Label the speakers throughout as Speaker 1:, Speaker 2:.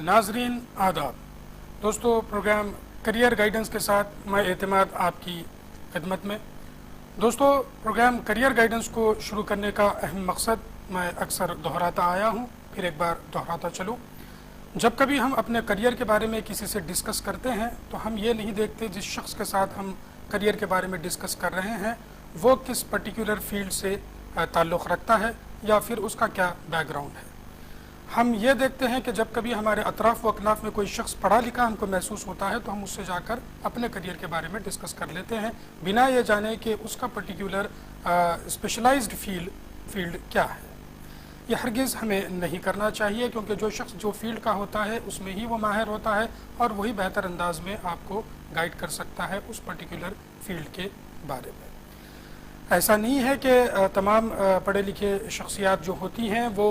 Speaker 1: नाजरीन आदाब। दोस्तों, प्रोग्राम करियर गाइडेंस के साथ मैं एतमाद आपकी खिदमत में। दोस्तों, प्रोग्राम करियर गाइडेंस को शुरू करने का अहम मकसद मैं अक्सर दोहराता आया हूं, फिर एक बार दोहराता चलूं। जब कभी हम अपने करियर के बारे में किसी से डिस्कस करते हैं तो हम ये नहीं देखते जिस शख्स के साथ हम करियर के बारे में डिस्कस कर रहे हैं वो किस पर्टिकुलर फील्ड से ताल्लुक़ रखता है या फिर उसका क्या बैकग्राउंड है। हम ये देखते हैं कि जब कभी हमारे अतराफ़ व अकनाफ में कोई शख्स पढ़ा लिखा हमको महसूस होता है तो हम उससे जाकर अपने करियर के बारे में डिस्कस कर लेते हैं, बिना ये जाने कि उसका पर्टिकुलर स्पेशलाइज्ड फील्ड क्या है। ये हरगिज़ हमें नहीं करना चाहिए, क्योंकि जो शख्स जो फील्ड का होता है उसमें ही वो माहिर होता है और वही बेहतर अंदाज में आपको गाइड कर सकता है उस पर्टिकुलर फील्ड के बारे में। ऐसा नहीं है कि तमाम पढ़े लिखे शख्सियात जो होती हैं वो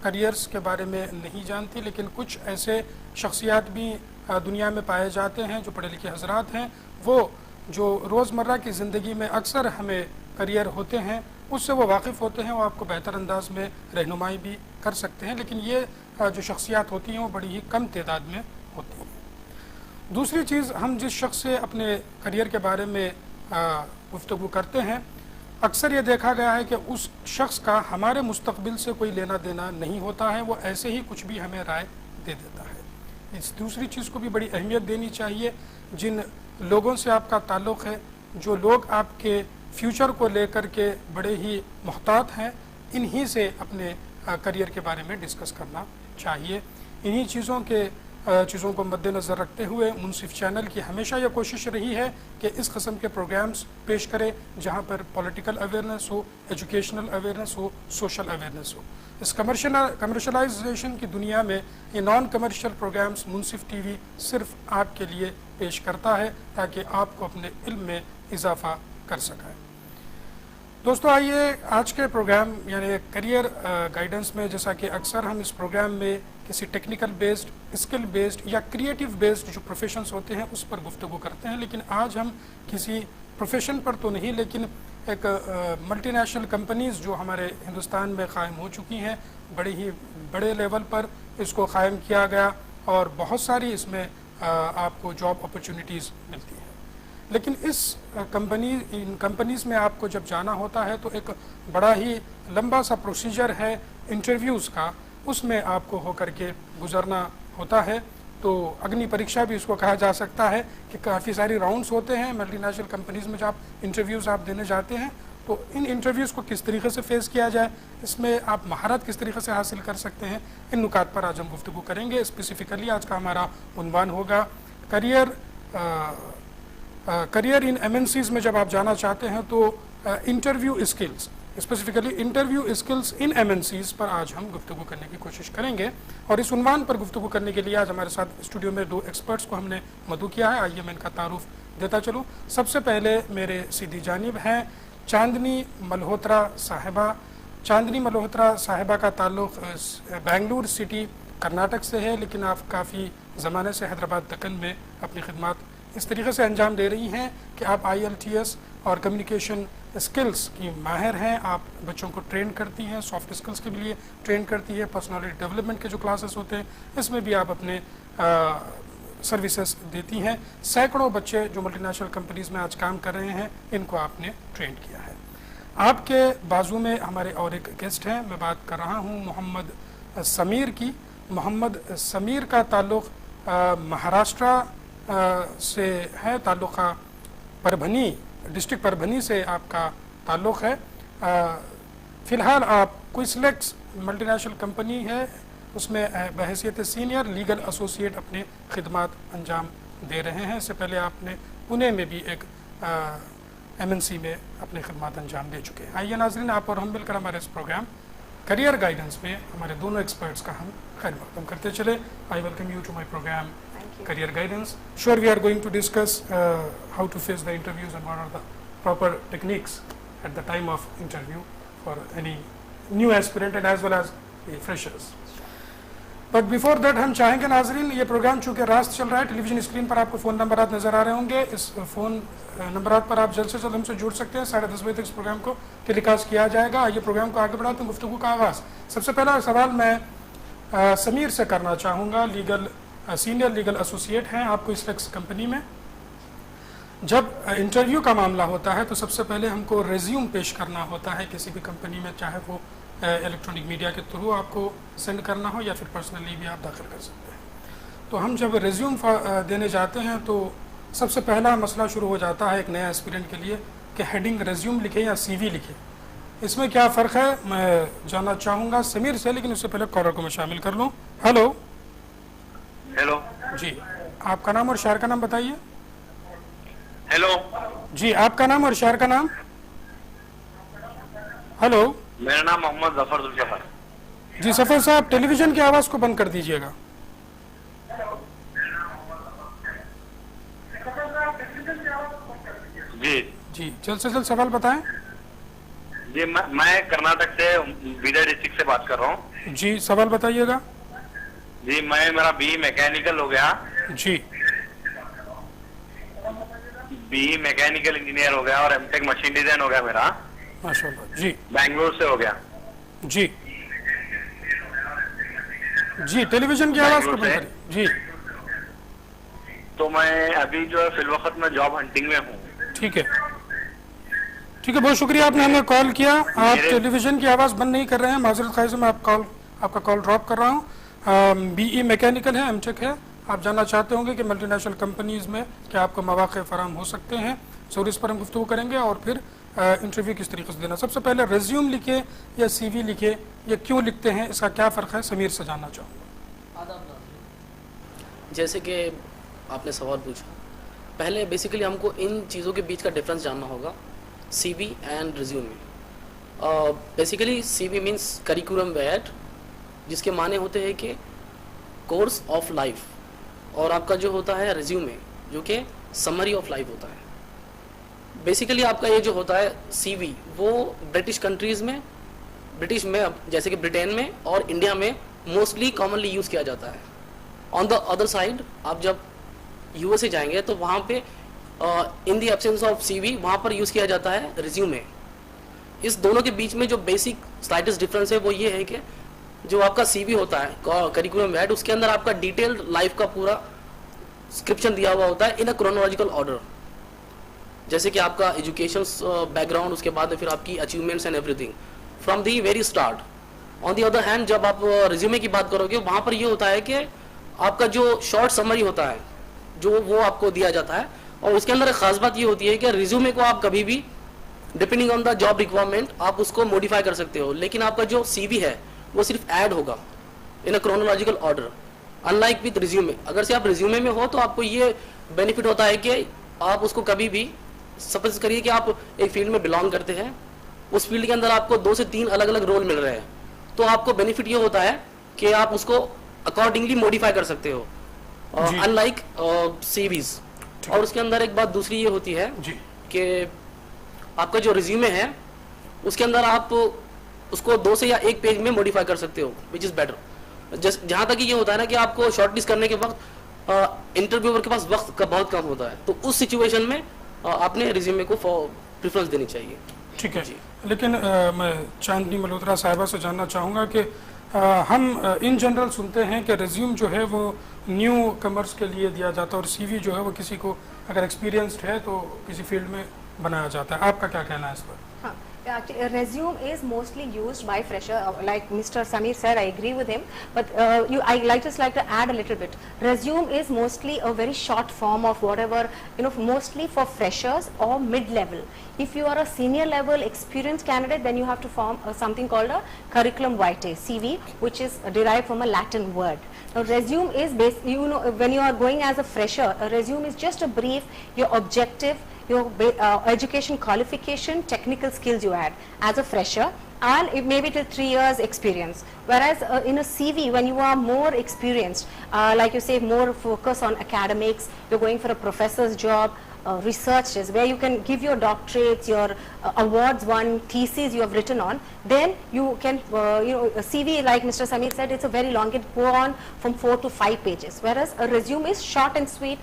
Speaker 1: करियर्स के बारे में नहीं जानती, लेकिन कुछ ऐसे शख्सियात भी दुनिया में पाए जाते हैं जो पढ़े लिखे हजरात हैं, वो जो रोज़मर्रा की ज़िंदगी में अक्सर हमें करियर होते हैं उससे वो वाकिफ़ होते हैं, वो आपको बेहतर अंदाज में रहनुमाई भी कर सकते हैं, लेकिन ये जो शख्सियात होती हैं वो बड़ी ही कम तादाद में होती हैं। दूसरी चीज़, हम जिस शख्स से अपने करियर के बारे में गुफ्तगू करते हैं, अक्सर ये देखा गया है कि उस शख्स का हमारे मुस्तकबिल से कोई लेना देना नहीं होता है, वो ऐसे ही कुछ भी हमें राय दे देता है। इस दूसरी चीज़ को भी बड़ी अहमियत देनी चाहिए। जिन लोगों से आपका ताल्लुक़ है, जो लोग आपके फ्यूचर को लेकर के बड़े ही मोहतात हैं, इन्हीं से अपने करियर के बारे में डिस्कस करना चाहिए। इन्हीं चीज़ों को मद्देनज़र रखते हुए मुनसिफ चैनल की हमेशा यह कोशिश रही है कि इस किस्म के प्रोग्राम्स पेश करे जहाँ पर पॉलिटिकल अवेयरनेस हो, एजुकेशनल अवेयरनेस हो, सोशल अवेयरनेस हो। इस कमर्शलाइजेशन की दुनिया में ये नॉन कमर्शियल प्रोग्राम्स मुनसिफ टीवी सिर्फ आपके लिए पेश करता है ताकि आपको अपने इल्म में इजाफ़ा कर सकें। दोस्तों, आइए आज के प्रोग्राम यानी करियर गाइडेंस में, जैसा कि अक्सर हम इस प्रोग्राम में किसी टेक्निकल बेस्ड, स्किल बेस्ड या क्रिएटिव बेस्ड जो प्रोफेशंस होते हैं उस पर गुफ्तगू करते हैं, लेकिन आज हम किसी प्रोफेशन पर तो नहीं, लेकिन एक मल्टीनेशनल कंपनीज़ जो हमारे हिंदुस्तान में क़ायम हो चुकी हैं, बड़े लेवल पर इसको क़ायम किया गया और बहुत सारी इसमें आपको जॉब अपॉर्चुनिटीज़ मिलती हैं। लेकिन इन कंपनीज़ में आपको जब जाना होता है तो एक बड़ा ही लंबा सा प्रोसीजर है इंटरव्यूज़ का, उसमें आपको होकर के गुजरना होता है। तो अग्नि परीक्षा भी इसको कहा जा सकता है कि काफ़ी सारी राउंड्स होते हैं मल्टीनेशनल कंपनीज़ में, जब इंटरव्यूज़ आप देने जाते हैं तो इन इंटरव्यूज़ को किस तरीके से फेस किया जाए, इसमें आप महारत किस तरीके से हासिल कर सकते हैं, इन नुकात पर आज हम गुफ्तगू करेंगे। स्पेसिफ़िकली आज का हमारा उन्वान होगा करियर इन MNCs में जब आप जाना चाहते हैं तो interview skills, specifically interview skills in MNCs पर आज हम गुफ्तगू करने की कोशिश करेंगे। और इस उन्वान पर गुफ्तगू करने के लिए आज हमारे साथ स्टूडियो में दो एक्सपर्ट्स को हमने मदऊ किया है। आइए मैं इनका तारुफ देता चलूँ। सबसे पहले मेरे सीधी जानिब हैं चांदनी मल्होत्रा साहिबा। चांदनी मल्होत्रा साहिबा का ताल्लुक़ बेंगलुरु सिटी कर्नाटक से है, लेकिन आप काफ़ी ज़माने से हैदराबाद दक्कन में अपनी खिदमत इस तरीके से अंजाम दे रही हैं कि आप IELTS और कम्युनिकेशन स्किल्स की माहिर हैं। आप बच्चों को ट्रेन करती हैं, सॉफ्ट स्किल्स के लिए ट्रेन करती है, पर्सनालिटी डेवलपमेंट के जो क्लासेस होते हैं इसमें भी आप अपने सर्विसेज देती हैं। सैकड़ों बच्चे जो मल्टीनेशनल कंपनीज़ में आज काम कर रहे हैं, इनको आपने ट्रेन किया है। आपके बाजू में हमारे और एक गेस्ट हैं, मैं बात कर रहा हूँ मोहम्मद समीर की। मोहम्मद समीर का ताल्लुक़ महाराष्ट्र से है, ताल्लुक़ा परभनी, डिस्ट्रिक्ट परभनी से आपका ताल्लुक़ है। फ़िलहाल आप क्विसलेक्स मल्टीनेशनल कंपनी है उसमें बहैसियत सीनियर लीगल एसोसिएट अपने खिदमत अंजाम दे रहे हैं। इससे पहले आपने पुणे में भी एक MNC में अपने खिदमत अंजाम दे चुके हैं। आइए नाज़रीन, आप और हम मिलकर हमारे इस प्रोग्राम करियर गाइडेंस में हमारे दोनों एक्सपर्ट्स का हम खैर मकदम करते चले। I welcome you to my program Career Guidance. Sure, we are going to discuss how to face the interviews and what are the proper techniques at the time of interview for any new aspirant and as well as the freshers. But before that हम चाहेंगे नाजरीन, ये programme चूँकि रास्त चल रहा है, television screen पर आपको फ़ोन नंबरात नज़र आ रहे होंगे। इस फ़ोन नंबरात पर आप जल्द से जल्द हमसे जुड़ सकते हैं। 10:30 बजे तक इस प्रोग्राम को टेलीकास्ट किया जाएगा। आइए प्रोग्राम को आगे बढ़ाते हैं, गुफ्तगू का आगाज़। सबसे पहला सवाल मैं समीर से करना चाहूँगा। सीनियर लीगल एसोसिएट हैं आपको इस वक्त कंपनी में। जब इंटरव्यू का मामला होता है तो सबसे पहले हमको रेज्यूम पेश करना होता है किसी भी कंपनी में, चाहे वो इलेक्ट्रॉनिक मीडिया के थ्रू आपको सेंड करना हो या फिर पर्सनली भी आप दाखिल कर सकते हैं। तो हम जब रेज्यूम देने जाते हैं तो सबसे पहला मसला शुरू हो जाता है एक नया एस्पिरेंट के लिए कि हेडिंग रेज्यूम लिखे या सीवी लिखे। इसमें क्या फ़र्क है मैं जानना चाहूँगा समीर से, लेकिन उससे पहले कॉलर को मैं शामिल कर लूँ। हेलो।
Speaker 2: हेलो
Speaker 1: जी, आपका नाम और शहर का नाम बताइए।
Speaker 2: हेलो
Speaker 1: जी, आपका नाम और शहर का नाम। हेलो।
Speaker 2: मेरा नाम मोहम्मद जफर जफर।
Speaker 1: जी सफर साहब, टेलीविज़न की आवाज़ को बंद कर दीजिएगा।
Speaker 2: जी
Speaker 1: जी, जल्द से जल्द सवाल बताएं।
Speaker 2: जी मैं कर्नाटक से बीदर डिस्ट्रिक्ट से बात कर रहा हूँ।
Speaker 1: जी, सवाल बताइएगा।
Speaker 2: जी मेरा बी मैकेनिकल हो गया।
Speaker 1: जी,
Speaker 2: बी मैकेनिकल इंजीनियर हो गया और एमटेक मशीन डिजाइन हो गया मेरा,
Speaker 1: माशाल्लाह। जी
Speaker 2: बैंगलोर से हो गया।
Speaker 1: जी जी, टेलीविज़न की आवाज़ को बंद करिए। जी
Speaker 2: तो मैं अभी जो है फिलवक्त में जॉब हंटिंग में हूँ।
Speaker 1: ठीक है, ठीक है, बहुत शुक्रिया आपने हमें कॉल किया। आप टेलीविज़न की आवाज़ बंद नहीं कर रहे हैं, माजरत खाई से मैं आपका कॉल ड्रॉप कर रहा हूँ। बीई मैकेनिकल है, एमटेक है। आप जानना चाहते होंगे कि मल्टीनेशनल कंपनीज़ में क्या आपको मौक़े फराहम हो सकते हैं, सो इस पर हम गुफ्तगू करेंगे और फिर इंटरव्यू किस तरीके से देना। सबसे पहले रेज्यूम लिखे या सीवी लिखे, ये क्यों लिखते हैं, इसका क्या फ़र्क है, समीर से जानना चाहूँगा।
Speaker 3: जैसे कि आपने सवाल पूछा, पहले बेसिकली हमको इन चीज़ों के बीच का डिफरेंस जानना होगा, CV and resume. Basically CV means curriculum vitae, जिसके माने होते हैं कि कोर्स ऑफ लाइफ, और आपका जो होता है रिज्यूमे जो कि समरी ऑफ लाइफ होता है। बेसिकली आपका ये जो होता है सीवी, वो ब्रिटिश कंट्रीज़ में, ब्रिटिश में जैसे कि ब्रिटेन में और इंडिया में मोस्टली कॉमनली यूज़ किया जाता है। ऑन द अदर साइड आप जब यूएसए जाएंगे तो वहाँ पे in the absence of CV वहाँ पर यूज़ किया जाता है रिज्यूमे। इस दोनों के बीच में जो बेसिक स्लाइटेस्ट डिफरेंस है वो ये है कि जो आपका सीवी होता है करिकुलम वेट, उसके अंदर आपका डिटेल्ड लाइफ का पूरा डिस्क्रिप्शन दिया हुआ होता है इन अ क्रोनोलॉजिकल ऑर्डर, जैसे कि आपका एजुकेशन बैकग्राउंड, उसके बाद फिर आपकी achievements and everything from the very start. On the other hand जब आप रिज्यूमे की बात करोगे वहाँ पर ये होता है कि आपका जो शॉर्ट समरी होता है जो वो आपको दिया जाता है, और उसके अंदर एक खास बात ये होती है कि रिज्यूमे को आप कभी भी depending on the job requirement आप उसको मॉडिफाई कर सकते हो, लेकिन आपका जो सीवी है वो सिर्फ ऐड होगा in a chronological order, unlike with resume. अगर से आप रिज्यूमे में हो तो आपको ये बेनिफिट होता है कि आप उसको कभी भी, सपोज करिए कि आप एक फील्ड में बिलोंग करते हैं, उस फील्ड के अंदर आपको 2 से 3 अलग अलग रोल मिल रहे हैं, तो आपको बेनिफिट ये होता है कि आप उसको अकॉर्डिंगली मॉडिफाई कर सकते हो, अनलाइक सीवीज। और उसके अंदर एक बात दूसरी ये होती है कि आपका जो रिज्यूमे है उसके अंदर आप उसको 2 से या 1 पेज में मॉडिफाई कर सकते हो, विच इज़ बेटर। जहाँ तक ये होता है ना कि आपको शॉर्टलिस्ट करने के वक्त इंटरव्यूअर के पास वक्त का बहुत कम होता है, तो उस सिचुएशन में आपने रिज्यूमे को प्रेफरेंस देनी चाहिए।
Speaker 1: ठीक है, लेकिन मैं चांदनी मल्होत्रा साहिबा से जानना चाहूँगा कि हम इन जनरल सुनते हैं कि रिज्यूम जो है वो न्यू कमर्स के लिए दिया जाता है और सीवी जो है वो किसी को अगर एक्सपीरियंस्ड है तो किसी फील्ड में बनाया जाता है। आपका क्या कहना है इस पर?
Speaker 4: हाँ, actually, resume is mostly used by fresher, like Mr. Samir said, I agree with him, but I just like to add a little bit. Resume is mostly a very short form of whatever, mostly for freshers or mid-level. If you are a senior level experienced candidate, then you have to form something called a curriculum vitae, CV, which is derived from a Latin word. Now, resume is when you are going as a fresher, a resume is just a brief, your objective, your education qualification, technical skills you had as a fresher, and it may be till 3 years experience. Whereas in a CV, when you are more experienced, like you say, more focus on academics, you're going for a professor's job, research is where you can give your doctorates, your awards won, theses you have written on, then you can, a CV, like Mr. Samir said, it's a very long, it go on from 4 to 5 pages, whereas a resume is short and sweet,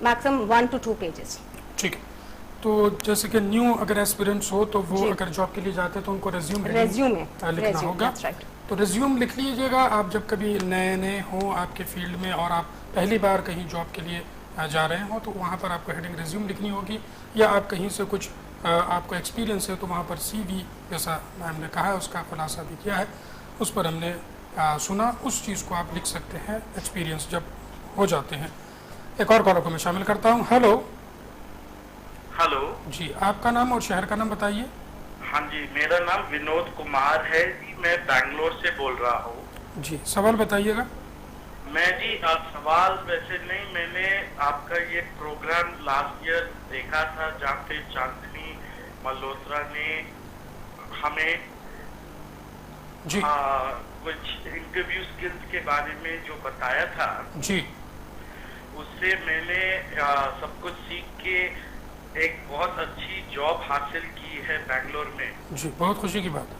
Speaker 4: maximum 1 to 2 pages.
Speaker 1: ठीक है, तो जैसे कि new अगर aspirants हो तो वो अगर जॉब के लिए जाते हैं तो उनको रेज्यूमे लिखना होगा। तो रिज्यूम लिख लीजिएगा। आप जब कभी नए नए हो आपके फील्ड में और आप पहली बार कहीं जॉब के लिए जा रहे हो तो वहाँ पर आपको हेडिंग रिज्यूम लिखनी होगी, या आप कहीं से कुछ आपको एक्सपीरियंस है तो वहाँ पर CV जैसा मैम ने कहा है उसका खुलासा भी किया है, उस पर हमने सुना, उस चीज़ को आप लिख सकते हैं एक्सपीरियंस जब हो जाते हैं। एक और कॉलर को मैं शामिल करता हूँ। हेलो।
Speaker 2: हेलो
Speaker 1: जी, आपका नाम और शहर का नाम बताइए।
Speaker 2: हाँ जी, मेरा नाम विनोद कुमार है जी, मैं बैंगलोर से बोल रहा हूँ
Speaker 1: जी। सवाल बताइएगा।
Speaker 2: मैं जी सवाल वैसे नहीं, मैंने आपका ये प्रोग्राम लास्ट ईयर देखा था जहाँ पे चांदनी मल्होत्रा ने हमें
Speaker 1: जी
Speaker 2: कुछ इंटरव्यू स्किल्स के बारे में जो बताया था
Speaker 1: जी,
Speaker 2: उससे मैंने सब कुछ सीख के एक बहुत अच्छी जॉब हासिल की है बैंगलोर में।
Speaker 1: जी, बहुत खुशी की बात।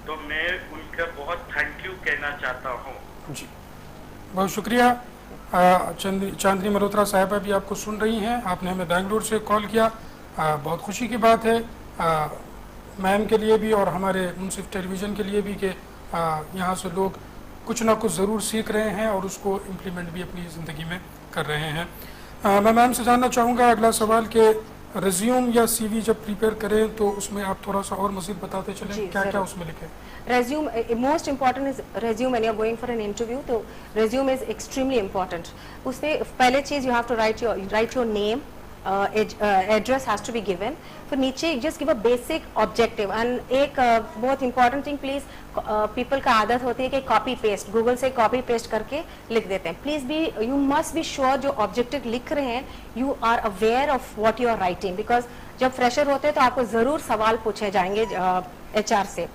Speaker 2: तो मैं उनका बहुत थैंक यू कहना चाहता हूँ। जी,
Speaker 1: बहुत शुक्रिया। चांदनी मल्होत्रा साहिबा भी आपको सुन रही हैं, आपने हमें बेंगलुरु से कॉल किया, बहुत खुशी की बात है मैम के लिए भी और हमारे मुंसिफ टेलीविज़न के लिए भी कि यहाँ से लोग कुछ ना कुछ ज़रूर सीख रहे हैं और उसको इम्प्लीमेंट भी अपनी ज़िंदगी में कर रहे हैं। मैं मैम से जानना चाहूँगा अगला सवाल के रिज्यूम या CV जब प्रिपेयर करें तो उसमें आप थोड़ा सा और मज़ीद बताते चलें क्या क्या उसमें लिखें।
Speaker 4: Resume, most important is resume when you are going for an interview. तो resume is extremely important. उसमें पहले चीज़ you have to write your name, address has to be given. फिर नीचे just give a basic objective and एक बहुत important thing please people का आदत होती है कि copy paste Google से copy paste करके लिख देते हैं। Please be you must be sure जो objective लिख रहे हैं you are aware of what you are writing because जब fresher होते हैं तो आपको ज़रूर सवाल पूछे जाएंगे HR से।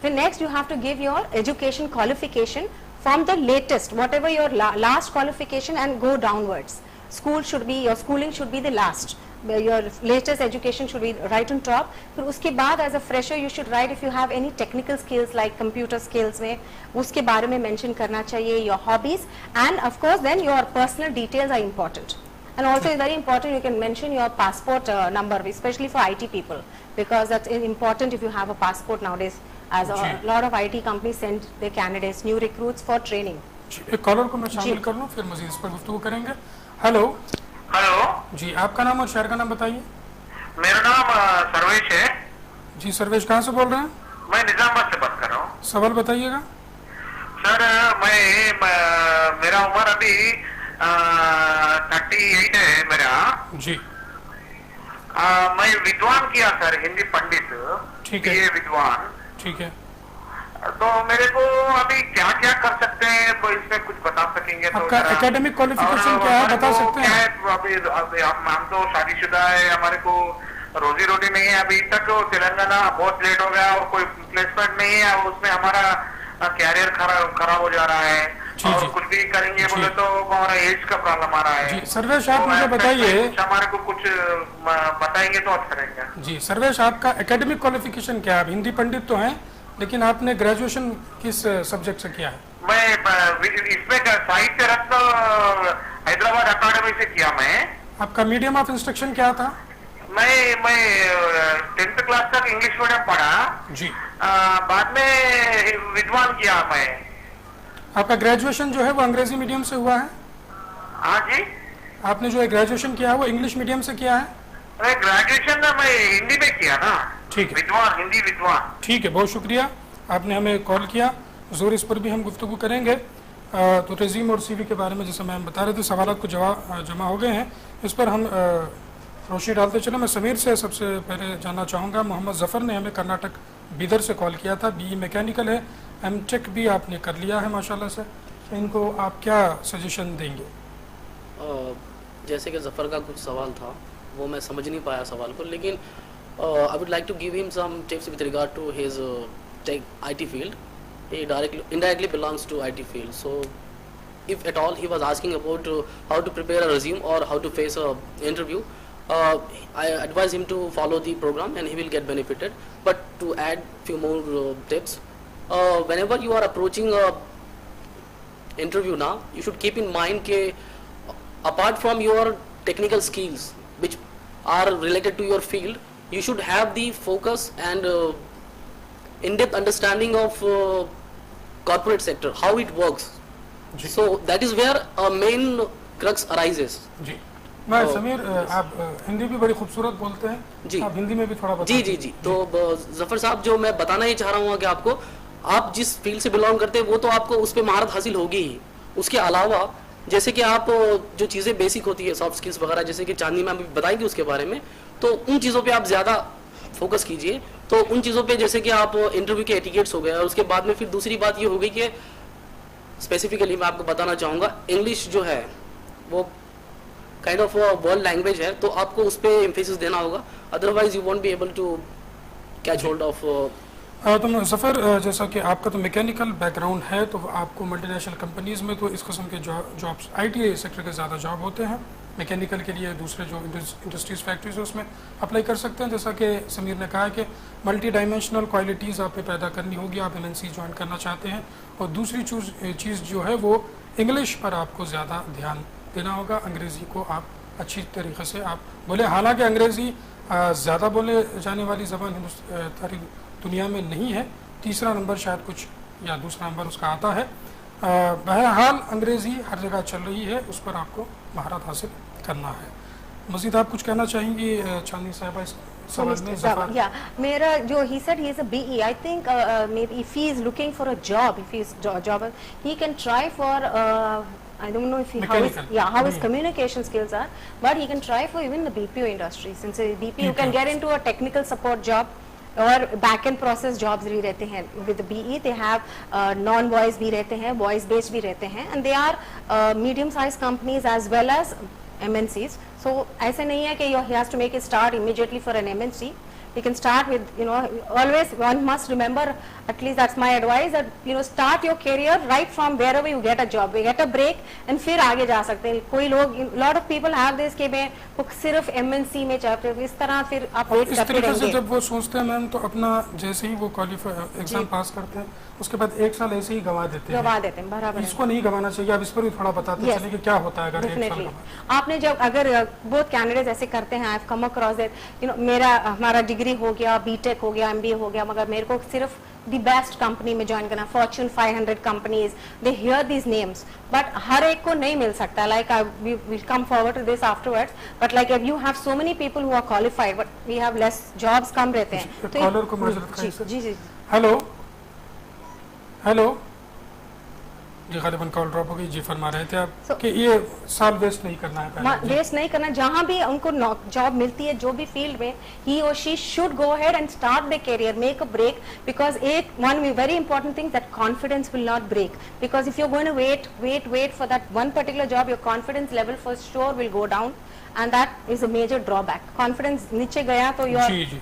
Speaker 4: Then next you have to give your education qualification from the latest, whatever your last qualification and go downwards. School should be, your schooling should be the last. Your latest education should be right on top. फिर उसके बाद as a fresher you should write if you have any technical skills like computer skills में उसके बारे में mention करना चाहिए, your hobbies and of course then your personal details are important. And also it's very important you can mention your passport number especially for IT people because that's important if you have a passport nowadays. As a lot of IT companies send their candidates, new recruits for training.
Speaker 1: एक collar को मैं शामिल कर लूँ फिर मज़ीद इस पर गुफ्तगू करेंगे। हेलो।
Speaker 2: हेलो
Speaker 1: जी, आपका नाम और शहर का नाम बताइए।
Speaker 2: मेरा नाम सर्वेश है
Speaker 1: जी। सर्वेश कहाँ से बोल रहे हैं?
Speaker 2: मैं निजामाबाद से बात कर रहा हूँ।
Speaker 1: सवाल बताइएगा।
Speaker 2: सर मेरा उम्र अभी 38 है मेरा
Speaker 1: जी।
Speaker 2: मैं विद्वान किया सर, हिंदी पंडित।
Speaker 1: ठीक है।
Speaker 2: ये विद्वान
Speaker 1: ठीक है।
Speaker 2: तो मेरे को अभी क्या क्या कर सकते हैं तो इसमें कुछ बता सकेंगे? तो
Speaker 1: आपका एकेडमिक क्वालिफिकेशन क्या है बता सकते हैं?
Speaker 2: अभी हम तो शादीशुदा है, हमारे को रोजी रोटी नहीं है अभी तक। तेलंगाना बहुत लेट हो गया और कोई प्लेसमेंट नहीं है, उसमें हमारा कैरियर खराब हो जा रहा है और कुछ भी करेंगे बोले तो हमारा एज का प्रॉब्लम आ रहा है।
Speaker 1: जी सर्वेश, आप मुझे बताइए,
Speaker 2: हमारे को कुछ बताएंगे तो अच्छा रहेगा।
Speaker 1: जी सर्वेश, आपका एकेडमिक क्वालिफिकेशन क्या है? आप हिंदी पंडित तो हैं लेकिन आपने ग्रेजुएशन किस सब्जेक्ट से किया है?
Speaker 2: मैं इसमें साहित्य रत्न हैदराबाद अकादमी से किया। मैं
Speaker 1: आपका मीडियम ऑफ इंस्ट्रक्शन क्या था?
Speaker 2: मैं 10th क्लास तक इंग्लिश मीडियम पढ़ा
Speaker 1: जी।
Speaker 2: बाद में विद्वान किया मैं।
Speaker 1: आपका ग्रेजुएशन जो है वो अंग्रेजी मीडियम से हुआ है?
Speaker 2: हाँ जी।
Speaker 1: आपने जो ग्रेजुएशन किया है वो इंग्लिश मीडियम से किया है?
Speaker 2: अरे ग्रेजुएशन मैं हिंदी में किया ना।
Speaker 1: ठीक है,
Speaker 2: विद्वान, हिंदी विद्वान।
Speaker 1: ठीक है, बहुत शुक्रिया, आपने हमें कॉल किया। ज़रूर इस पर भी हम गुफ्तगू करेंगे। तो रेज़्यूम और CV के बारे में जैसे मैम बता रहे थे सवाल को जमा हो गए हैं, इस पर हम रोशनी डालते चले। मैं समीर से सबसे पहले जानना चाहूँगा, मोहम्मद ज़फ़र ने हमें कर्नाटक बीदर से कॉल किया था, BE मैकेनिकल है, M.Tech भी आपने कर लिया है माशाल्लाह से, तो इनको आप क्या सजेशन देंगे?
Speaker 3: जैसे कि ज़फ़र का कुछ सवाल था वो मैं समझ नहीं पाया सवाल को, लेकिन I would like to give him some tips with regard to his IT field. He indirectly belongs to IT field, so if at all he was asking about how to prepare a resume or how to face a interview, I advise him to follow the program and he will get benefited. But to add few more tips, whenever you are approaching a interview now, you should keep in mind that apart from your technical skills which are related to your field, you should have the focus and in-depth understanding of corporate sector, how it works. So that is where a main crux arises.
Speaker 1: जी मैं समीर, आप हिंदी भी बड़ी खूबसूरत बोलते हैं
Speaker 3: जी,
Speaker 1: आप हिंदी में भी थोड़ा बता
Speaker 3: जी जी जी। तो जफर साहब, जो मैं बताना ही चाह रहा हूँ कि आपको, आप जिस फील्ड से बिलोंग करते हैं वो तो आपको उस पर महारत हासिल होगी ही। उसके अलावा जैसे कि आप जो चीज़ें बेसिक होती है, सॉफ्ट स्किल्स वगैरह, जैसे कि चांदनी मैम बताएंगे उसके बारे में, तो उन चीज़ों पे आप ज़्यादा फोकस कीजिए। तो उन चीज़ों पे जैसे कि आप इंटरव्यू के एटिकेट्स हो गए, और उसके बाद में फिर दूसरी बात ये हो गई कि स्पेसिफिकली मैं आपको बताना चाहूँगा, इंग्लिश जो है वो काइंड ऑफ वर्ल्ड लैंग्वेज है, तो आपको उस पर एम्फेसिस देना होगा, otherwise you won't be able to catch hold of.
Speaker 1: तो जफ़र, जैसा कि आपका तो मैकेनिकल बैकग्राउंड है, तो आपको मल्टीनेशनल कंपनीज़ में तो इस किस्म के जॉब्स आईटी सेक्टर के ज़्यादा जॉब होते हैं। मैकेनिकल के लिए दूसरे जो इंडस्ट्रीज फैक्ट्रीज है उसमें अप्लाई कर सकते हैं। जैसा कि समीर ने कहा कि मल्टी डायमेंशनल क्वालिटीज़ आप पे पैदा करनी होगी, आप एमएनसी ज्वाइन करना चाहते हैं, और दूसरी चीज़ जो है वो इंग्लिश पर आपको ज़्यादा ध्यान देना होगा। अंग्रेज़ी को आप अच्छी तरीके से आप बोले, हालांकि अंग्रेज़ी ज़्यादा बोले जाने वाली ज़बान सारी दुनिया में नहीं है, तीसरा नंबर शायद कुछ या दूसरा नंबर उसका आता है। बहरहाल अंग्रेज़ी हर जगह चल रही है, उस पर आपको महारत हासिल करना है। मज़ीद आप कुछ कहना चाहेंगी चांदनी साहिबा इस सवाल में?
Speaker 4: Yeah, मेरा जो he said he is a BE. I think maybe if he is looking for a job, if he is jobber, he can try for I don't know if he, how his communication skills are, but he can try for even the BPO industry. Since BPO you can get into a technical support job और back end process jobs भी रहते हैं with BE. They have non voice भी रहते हैं, voice based भी रहते हैं, and they are medium size companies as well as MNCs. So ऐसे नहीं है कि he has to make it start immediately for an MNC. He can start with, you know, always one must remember, at least that's my advice, that you know, start your career right from wherever you get a job. We get a break and फिर आगे जा सकते हैं। कोई लोग, lot of people have this कि मैं सिर्फ MNC में चाहते हैं, इस तरह फिर आप वेट करते रहेंगे।
Speaker 1: इस तरीके से जब वो सोचते हैं मैम, तो अपना जैसे ही वो क्वालिफाई एग्जाम पास करते हैं, उसके बाद एक साल ऐसे ही गंवा देते हैं। बराबर। इसको नहीं गंवाना चाहिए। आप इस पर भी थोड़ा बताते चलिए कि क्या होता है अगर एक साल
Speaker 4: आपने जब अगर बहुत कैंडिडेट्स ऐसे करते हैं, I have come across that, you know, हमारा डिग्री हो गया, बीटेक हो गया, MBA हो गया, मगर मेरे को सिर्फ द बेस्ट कंपनी में ज्वाइन करना, fortune 500 companies, they hear these names, but हर एक को नहीं मिल सकता। Like I will come forward to this afterwards, but like you have so many people who are qualified but we have less jobs, कम रहते हैं।
Speaker 1: तो कॉलर को माजरत करें सर।
Speaker 4: जी जी,
Speaker 1: हेलो हेलो जी, गालिबन कॉल ड्रॉप हो गई। जी फरमा रहे थे आप कि ये साल वेस्ट नहीं करना है,
Speaker 4: वेस्ट नहीं करना। जहाँ भी उनको जॉब मिलती है, जो भी फील्ड में, ही और she should go ahead and start the career, make a break, because एक one very important thing, that confidence will not break, because if you are going to wait for that one particular job, your confidence level for sure will go down, and that is a major drawback. Confidence नीचे गया तो your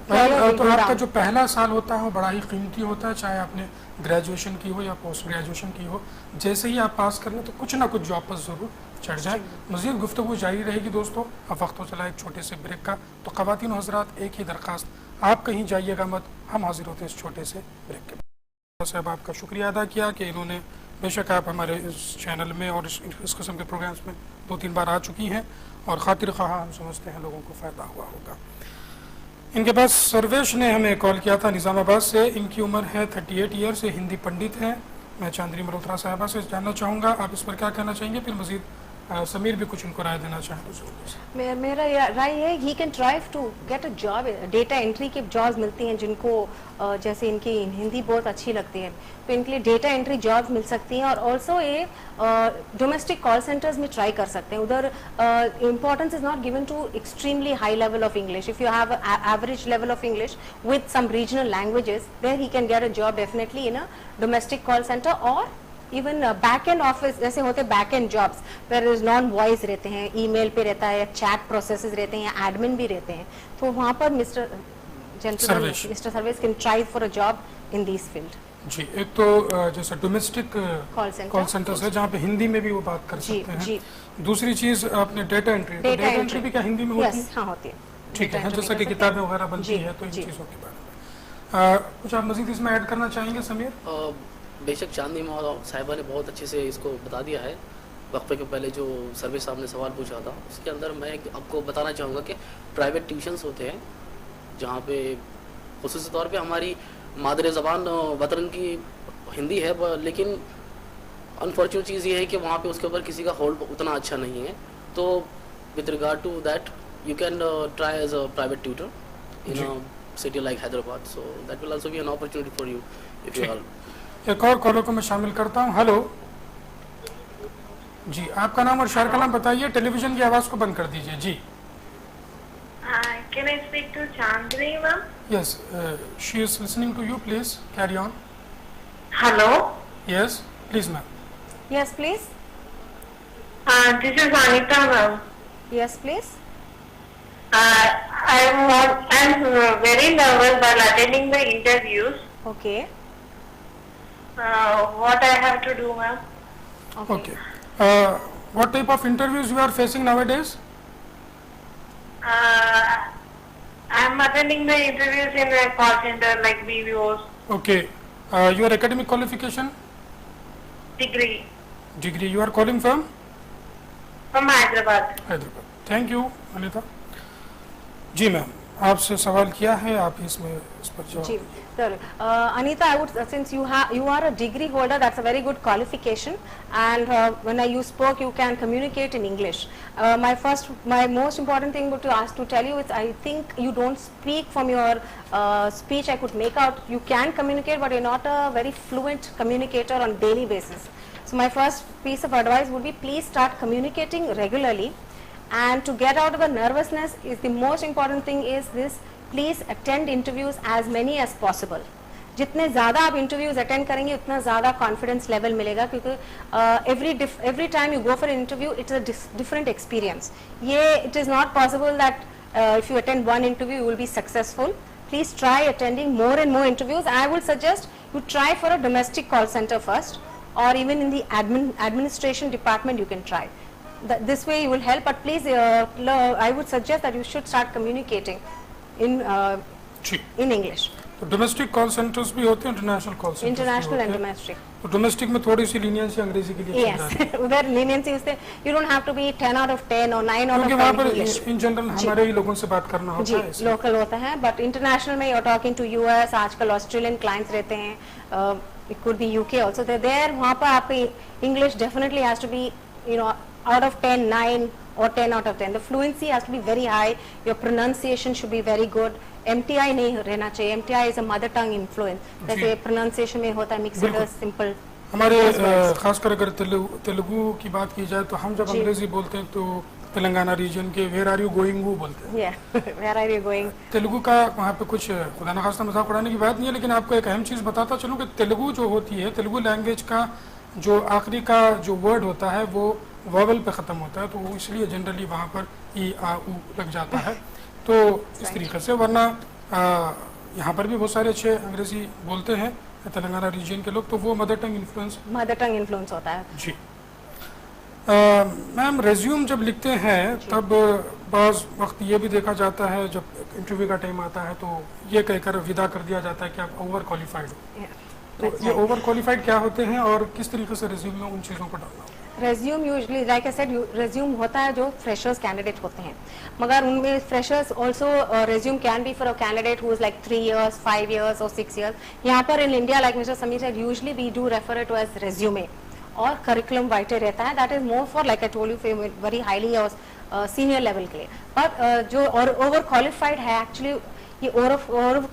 Speaker 1: तो आपका जो पहला साल होता है वो बड़ा ही कीमती होता है, चाहे आपने ग्रेजुएशन की हो या पोस्ट ग्रेजुएशन की हो। जैसे ही आप पास कर लें तो कुछ ना कुछ जॉब पर ज़रूर चढ़ जाए। मज़ीद गुफ्तगू जारी रहेगी दोस्तों। अब वक्त हो चला एक छोटे से ब्रेक का, तो ख़वातीन हज़रात एक ही दरख्वास्त, आप कहीं जाइएगा मत, हम हाजिर होते हैं इस छोटे से ब्रेक के बाद। साहब आपका शुक्रिया अदा किया कि इन्होंने, बेशक आप हमारे इस चैनल में और इस किस्म के प्रोग्राम्स में 2-3 बार आ चुकी हैं, और खातिर ख़्वाह हम समझते हैं लोगों को फ़ायदा हुआ होगा। इनके पास सर्वेश ने हमें कॉल किया था निज़ामाबाद से। इनकी उम्र है 38 ईयर से, हिंदी पंडित हैं। मैं चांदनी मल्होत्रा साहिबा से जानना चाहूँगा आप इस पर क्या कहना चाहेंगे, फिर मज़ीद समीर भी कुछ इनको राय देना चाहें।
Speaker 4: मेरा राय है, he can try to get a job. Data entry की जॉब्स मिलती हैं जिनको जैसे इनकी हिंदी बहुत अच्छी लगती है, तो इनके लिए डेटा एंट्री जॉब्स मिल सकती हैं, और ऑल्सो ये डोमेस्टिक कॉल सेंटर्स में ट्राई कर सकते हैं। उधर importance is not given to extremely high level of English. If you have average level of English with some regional languages, then he can get a job definitely in a domestic call centre, और even back end office जैसे होते हैं back end jobs, पर non voice रहते हैं, email पे रहता है, चैट प्रोसेसेस रहते हैं, या एडमिन भी रहते हैं, तो वहाँ पर mister service can try for a job in this field.
Speaker 1: जी, एक तो जैसे डोमेस्टिक कॉल सेंटर्स है जहाँ पे हिंदी में भी वो बात कर सकते हैं। दूसरी चीज आपने डेटा एंट्री, डेटा एंट्री भी क्या हिंदी में होती है?
Speaker 4: हाँ, होती है।
Speaker 1: ठीक है, जैसा कि किताबें वगैरह बनती है, तो इन चीज़ों के बारे में कुछ आप मजीद इसमें ऐड करना चाहेंगे समीर?
Speaker 3: बेशक चांदनी साहिबा ने बहुत अच्छे से इसको बता दिया है। वक्फे के पहले जो सर्विस साहब ने सवाल पूछा था, उसके अंदर मैं आपको बताना चाहूँगा कि प्राइवेट ट्यूशन्स होते हैं जहाँ पे ख़ुसूसी तौर पे हमारी मादरे ज़बान वतन की हिंदी है, लेकिन अनफॉर्चुनेट चीज़ ये है कि वहाँ पे उसके ऊपर किसी का होल्ड उतना अच्छा नहीं है। तो with regard to that you can try as a private tutor in a city like Hyderabad, so that will also be an opportunity for you if you are.
Speaker 1: एक और कॉलर को मैं शामिल करता हूँ। हेलो जी, आपका नाम और शहर का नाम बताइए, टेलीविजन की आवाज़ को बंद कर दीजिए जी।
Speaker 5: Can I speak to Chandni, ma'am?
Speaker 1: Yes, she is listening to you. Please carry on.
Speaker 5: Hello.
Speaker 1: Yes, please, ma'am.
Speaker 4: Yes, please.
Speaker 5: This is Anita, ma'am.
Speaker 4: Yes, please.
Speaker 5: I'm very nervous while attending the interviews.
Speaker 4: Okay.
Speaker 5: What I have to do, ma'am?
Speaker 1: Okay. What type of interviews you are facing nowadays?
Speaker 5: I'm attending the interviews in a call center like BVOs.
Speaker 1: Okay. Your academic qualification?
Speaker 5: Degree
Speaker 1: Degree. You are calling from?
Speaker 5: from Hyderabad.
Speaker 1: Hyderabad. Thank you Anita ji. Ma'am आपसे सवाल किया है, आप इसमें इस पर जवाब
Speaker 4: Ji, sir. Anita, I would, since you are a degree holder, that's a very good qualification, and when you spoke, you can communicate in English. My most important thing to tell you is, I think you don't speak from your speech. I could make out you can communicate, but you're not a very fluent communicator on daily basis. So my first piece of advice would be, please start communicating regularly, and to get out of the nervousness is the most important thing is this. Please attend interviews as many as possible. जितने ज़्यादा आप interviews attend करेंगे उतना ज़्यादा confidence level मिलेगा, क्योंकि every time you go for an interview it's a different experience. It is not possible that if you attend one interview you will be successful. Please try attending more and more interviews. I would suggest you try for a domestic call center first, or even in the administration department you can try. This way you will help, but please I would suggest that you should start communicating in English.
Speaker 1: तो domestic call centres भी होते हैं, international call centres
Speaker 4: International and domestic.
Speaker 1: तो domestic में थोड़ी सी leniency अंग्रेजी के लिए
Speaker 4: Yes, उधर leniency is there. You don't have to be 10 out of 10 or 9 out of 10
Speaker 1: क्योंकि वहाँ पर
Speaker 4: English.
Speaker 1: इन जनरल हमारे ही लोगों से बात करना होता है।
Speaker 4: जी, लोकल होता है, but international में you're talking to US, आजकल Australian clients रहते हैं, it could be UK also. They're there, वहाँ पर आपकी English definitely has to be, out of 10, 9 or 10 out of 10. The fluency has to be very high. Your pronunciation should be very good. MTI नहीं रहना चाहिए. MTI is a mother tongue influence. जैसे pronunciation में होता है mixed, simple.
Speaker 1: हमारे खासकर अगर तेलुगु की बात की जाए तो हम जब अंग्रेजी बोलते हैं तो तेलंगाना रीजन के वेयर आर यू गोइंग वो बोलते हैं।
Speaker 4: Where are you going?
Speaker 1: Telugu का वहाँ पे कुछ खुदा न खास्ता मजाक उड़ाने की बात नहीं है, लेकिन आपको एक अहम चीज़ बताता चलूँ कि तेलुगु जो होती है, तेलुगु लैंग्वेज का जो आखिरी का जो वर्ड होता है वो वॉवल पे ख़त्म होता है, तो वो इसलिए जनरली वहाँ पर ई आ ऊ लग जाता है। तो इस तरीके से, वरना यहाँ पर भी बहुत सारे अच्छे अंग्रेज़ी बोलते हैं तेलंगाना रीजन के लोग, तो वो मदर टंग इन्फ्लुएंस
Speaker 4: होता है
Speaker 1: जी। मैम रेज्यूम जब लिखते हैं तब बाज़ वक्त ये भी देखा जाता है, जब इंटरव्यू का टाइम आता है तो ये कहकर विदा कर दिया जाता है कि आप ओवर क्वालिफाइड हो। तो ये ओवर क्वालिफाइड क्या होते हैं और किस तरीके से रेज्यूम में उन चीज़ों को डालना होता है?
Speaker 4: Resume usually like I said resume होता है जो फ्रेशर्स कैंडिडेट होते हैं, मगर उनमें freshers also resume can be for a candidate who is like 3 years 5 years और 6 years. यहाँ पर in India like mister Sameer said usually we do refer to as resume और करिकुलम वाइटे रहता है, that is more for like I told you very highly और senior level के लिए। But जो और ओवर क्वालिफाइड है एक्चुअली ये ओवर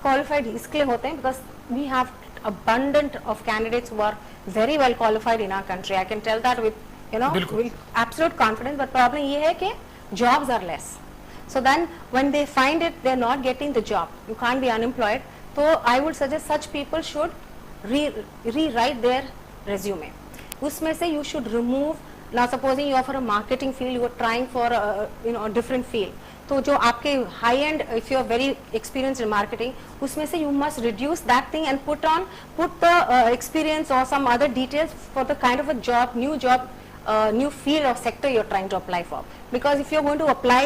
Speaker 4: क्वालिफाइड इसके लिए होते हैं because we have abundant of candidates who are very well qualified in our country. I can tell that with with absolute confidence, but problem ये है कि jobs are less. So then when they find it, they're not getting the job. You can't be unemployed. So I would suggest such people should rewrite their resume. उसमें से you should remove, now supposing you are for a marketing field, you are trying for a different field. तो जो आपके high and if you are very experience in marketing, उसमें से you must reduce that thing and put the experience और some other details for the kind of a job, new field or sector you're trying to apply for. Because if you're going to apply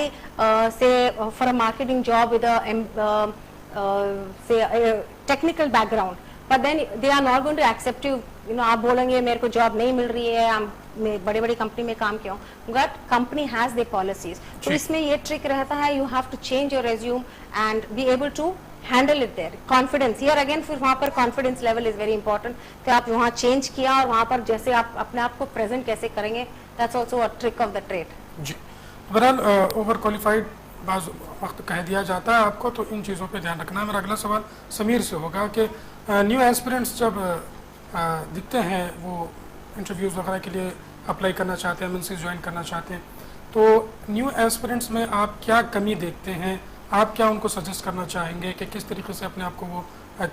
Speaker 4: say for a marketing job with a technical background, but then they are not going to accept you. आप बोलेंगे मेरे को job नहीं मिल रही है, मैं बड़ी company में काम किया हूँ, but company has their policies. तो इसमें ये ट्रिक रहता है, you have to change your resume and be able to handle it there, confidence here again, फिर वहाँ पर confidence level is very important कि आप वहाँ चेंज किया और वहाँ पर जैसे आप अपने आप को प्रेजेंट कैसे करेंगे, that's also a trick of the trade.
Speaker 1: जी, बहरहाल ओवर क्वालिफाइड बाज़ वक्त कह दिया जाता है आपको, तो इन चीज़ों पे ध्यान रखना है। मेरा अगला सवाल समीर से होगा कि न्यू एस्पिरेंट्स जब दिखते हैं, वो इंटरव्यूज़ वगैरह के लिए अप्लाई करना चाहते हैं, एमएनसीज़ ज्वाइन करना चाहते हैं, तो न्यू एस्पिरेंट्स में आप क्या कमी देखते हैं, आप क्या उनको सजेस्ट करना चाहेंगे कि किस तरीके से अपने आप को वो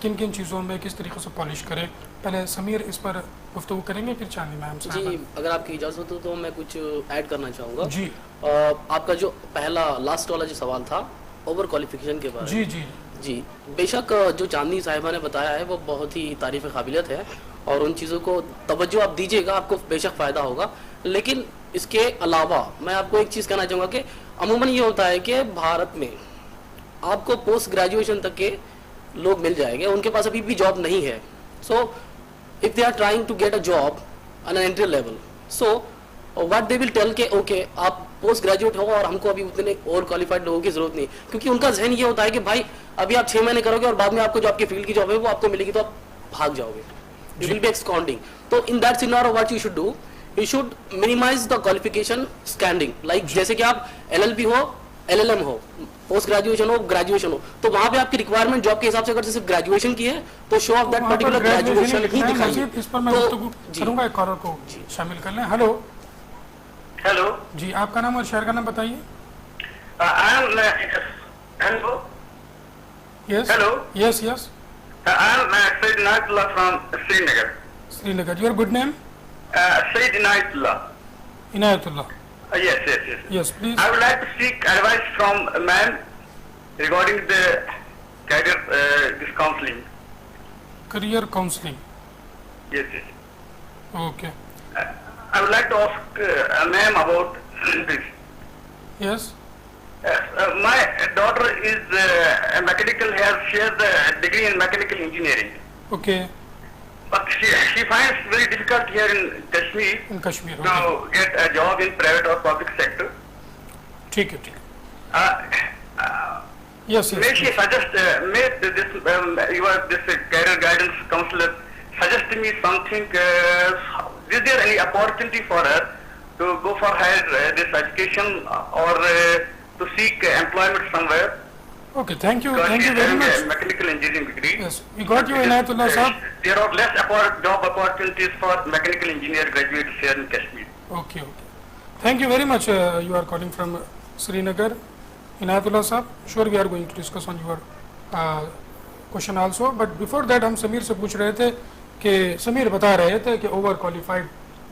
Speaker 1: किन किन चीज़ों में किस तरीके से पॉलिश करें? पहले समीर इस पर गुफ्तगू करेंगे, फिर चांदनी मैम से।
Speaker 3: जी, अगर आपकी इजाज़त हो तो मैं कुछ ऐड करना चाहूँगा।
Speaker 1: जी,
Speaker 3: आपका जो पहला लास्ट वाला जो सवाल था ओवर क्वालिफिकेशन के बारे में,
Speaker 1: जी,
Speaker 3: जी बेशक जो चांदनी साहिबा ने बताया है वो बहुत ही तारीफ़ काबिलियत है और उन चीज़ों को तवज्जो आप दीजिएगा, आपको बेशक फ़ायदा होगा। लेकिन इसके अलावा मैं आपको एक चीज़ कहना चाहूँगा कि अमूमन ये होता है कि भारत में आपको पोस्ट ग्रेजुएशन तक के लोग मिल जाएंगे, उनके पास अभी भी जॉब नहीं है। So if they are trying to get a job on an entry level, so what they will tell के ओके आप पोस्ट ग्रेजुएट हो और हमको अभी उतने और क्वालिफाइड लोगों की जरूरत नहीं, क्योंकि उनका जहन ये होता है कि भाई अभी आप 6 महीने करोगे और बाद में आपको जो आपके फील्ड की जॉब है वो आपको मिलेगी तो आप भाग जाओगे, यू विल बी एक्सकाउंटिंग। तो in that scenario what you should do, you should minimize the qualification standing, like जैसे कि आप LLB हो, LLM हो, पोस्ट ग्रेजुएशन हो, ग्रेजुएशन हो, तो वहां पे आपकी रिक्वायरमेंट जॉब के हिसाब से अगर सिर्फ ग्रेजुएशन की है तो show off that particular graduation ही दिखाइए।
Speaker 1: इस पर मैं गुफ्तगू करूंगा, एक कॉलर को शामिल कर लें। हेलो
Speaker 2: हेलो
Speaker 1: जी, आपका नाम और शहर का नाम बताइए।
Speaker 2: Hello
Speaker 1: yes
Speaker 2: Hello.
Speaker 1: Yes yes
Speaker 2: I'm Said Inayatullah from Srinagar.
Speaker 1: Srinagar. Your good name?
Speaker 2: Said Inayatullah.
Speaker 1: Inayatullah.
Speaker 2: Yes, yes, yes.
Speaker 1: Yes please.
Speaker 2: I would like to seek advice from a man regarding the career this counseling.
Speaker 1: Career counselling.
Speaker 2: Yes, yes.
Speaker 1: Okay
Speaker 2: I would like to ask a ma'am about this.
Speaker 1: Yes
Speaker 2: My daughter is a mechanical, she has a degree in mechanical engineering.
Speaker 1: Okay
Speaker 2: But she finds very difficult here in Kashmir
Speaker 1: in Kashmir.
Speaker 2: to get a job in private or public sector.
Speaker 1: ठीक है, ठीक है। Yes
Speaker 2: May
Speaker 1: yes
Speaker 2: she suggest, may this career guidance counselor suggest me something, is there any opportunity for her to go for higher this education or to seek employment somewhere?
Speaker 1: Okay, thank you
Speaker 2: Because she is
Speaker 1: very
Speaker 2: having a
Speaker 1: much.
Speaker 2: mechanical engineering degree.
Speaker 1: Yes, we got you Inayatullah sahab.
Speaker 2: There are less job opportunities for mechanical engineer graduates here in Kashmir.
Speaker 1: Okay okay, thank you very much. You are calling from Srinagar, Inayatullah sahab. Sure we are going to discuss on your question also, but before that हम समीर से पूछ रहे थे कि समीर बता रहे थे कि ओवर क्वालिफाइड